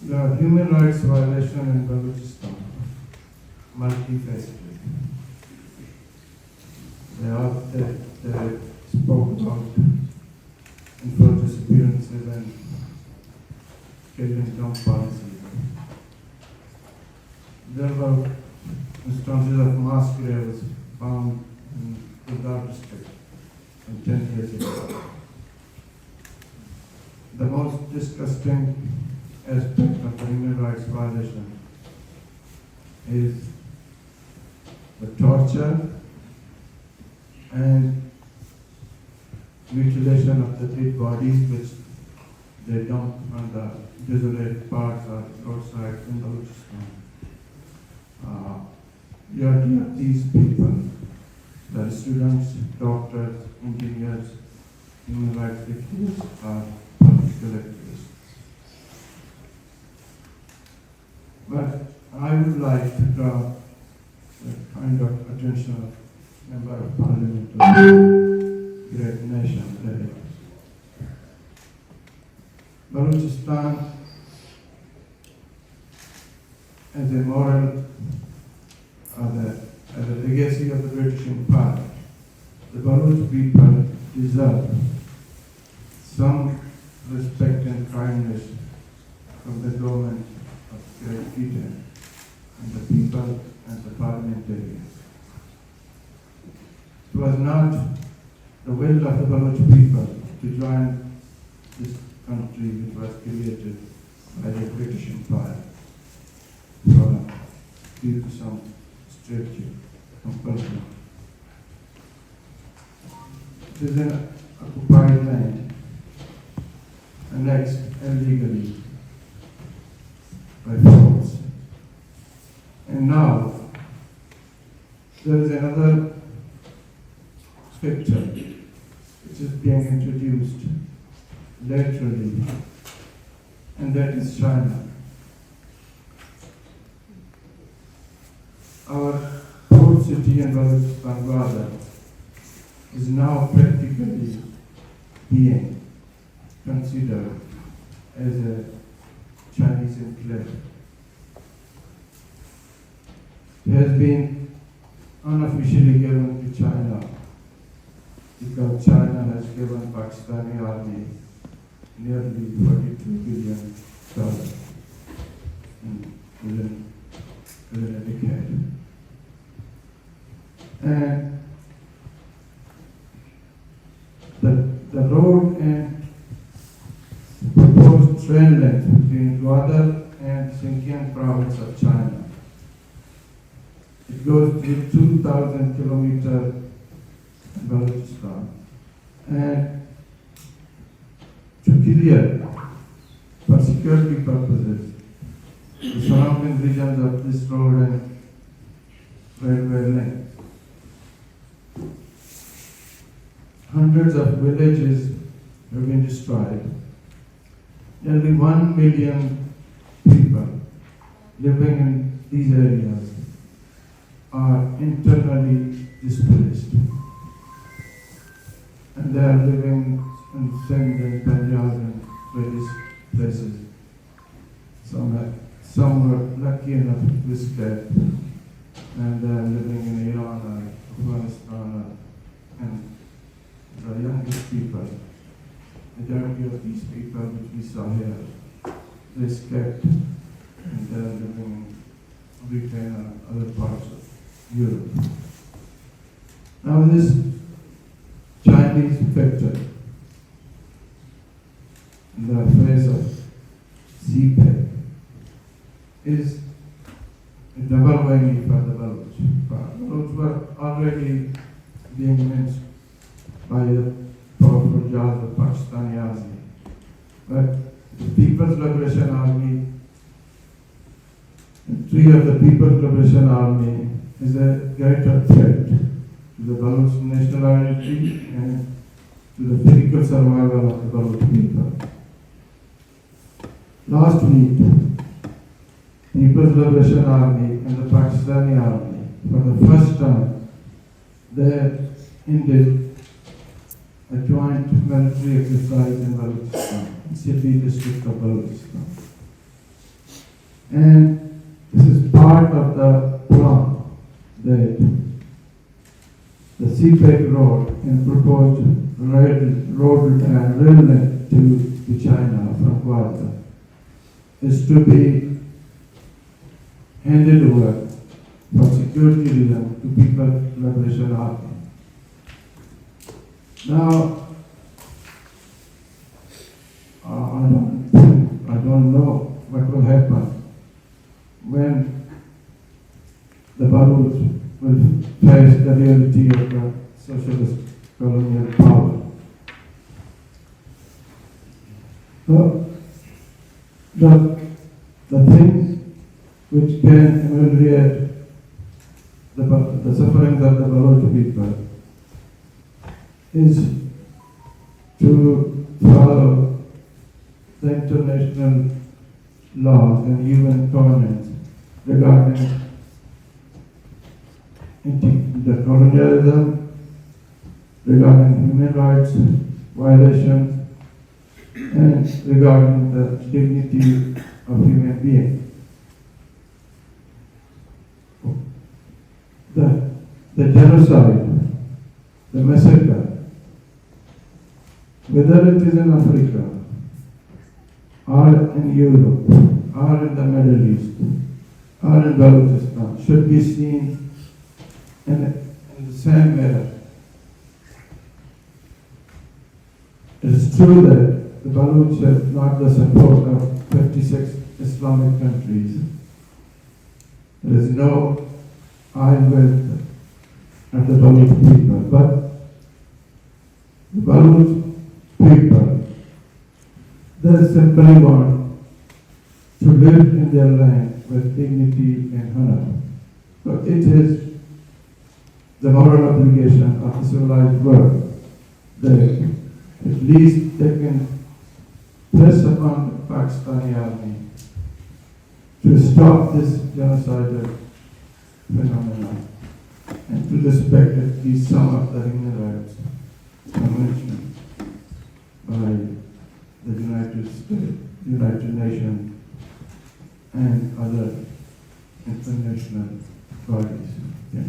The human rights violation in Balochistan, multifaceted. They spoke about enforced disappearances and killing down policy. There were instances of mass graves found in the district 10 years ago. The most disgusting aspect of the human rights violation is the torture and mutilation of the dead bodies, which they dump on the desolated parts or outside in Balochistan. You have these people, the students, doctors, engineers, human rights activists, are political activists. But I would like to draw the kind of attention of Member of Parliament to the great nation that it is. Balochistan, as a moral, as a legacy of the British Empire, the Baloch people deserve some respect and kindness from the government of Great Britain and the people and the parliamentarians. It was not the will of the Baloch people to join this country which was created by the British Empire due to some stricture, compulsion. It is an occupied land, annexed illegally by force. And now there is another scripture which is being introduced laterally, and that is China. Our port city in Balochistan is now practically being considered as a Chinese enclave. It has been unofficially given to China because China has given Pakistani army nearly $42 billion within a decade. And the road and proposed train length between Gwadar and Xinjiang province of China, it goes to 2,000 kilometers in Balochistan. And to clear, for security purposes, the surrounding regions of this road and railway link, hundreds of villages have been destroyed. Nearly 1 million people living in these areas are internally displaced. And they are living in Sindh and Punjab and various places. Some were lucky enough to escape, and they are living in Iran or Afghanistan, and the youngest people, majority of these people which we saw here, they escaped, and they are living in Britain and other parts of Europe. Now this Chinese factor in the face of CPEC is a double whammy for the Baloch. Baloch were already being mentioned by the powerful jaws of Pakistani army. But the People's Liberation Army, and three of the People's Liberation Army is a greater threat to the Baloch national identity and to the physical survival of the Baloch people. Last week, People's Liberation Army and the Pakistani Army, for the first time, they ended a joint military exercise in Balochistan, City district of Balochistan. And this is part of the plan that the CPEC road and proposed road rail link to China from Guadalajara is to be handed over for security reasons to People's Liberation Army. Now, I don't know what will happen when the Baloch will face the reality of the socialist colonial power. So, the things which can ameliorate the sufferings of the Baloch people is to follow the international laws and UN covenants regarding the colonialism, regarding human rights violations, and regarding the dignity of human beings. The genocide, the massacre, whether it is in Africa, or in Europe, or in the Middle East, or in Balochistan, should be seen in the same manner. It is true that the Baloch have not the support of 56 Islamic countries. There is no iron will of the Baloch people, but the Baloch people, they simply want to live in their land with dignity and honor. So it is the moral obligation of the civilized world that at least they can press upon the Pakistani army to stop this genocidal phenomenon and to respect at least some of the human rights convention by the United States, United Nations, and other international bodies. Yeah.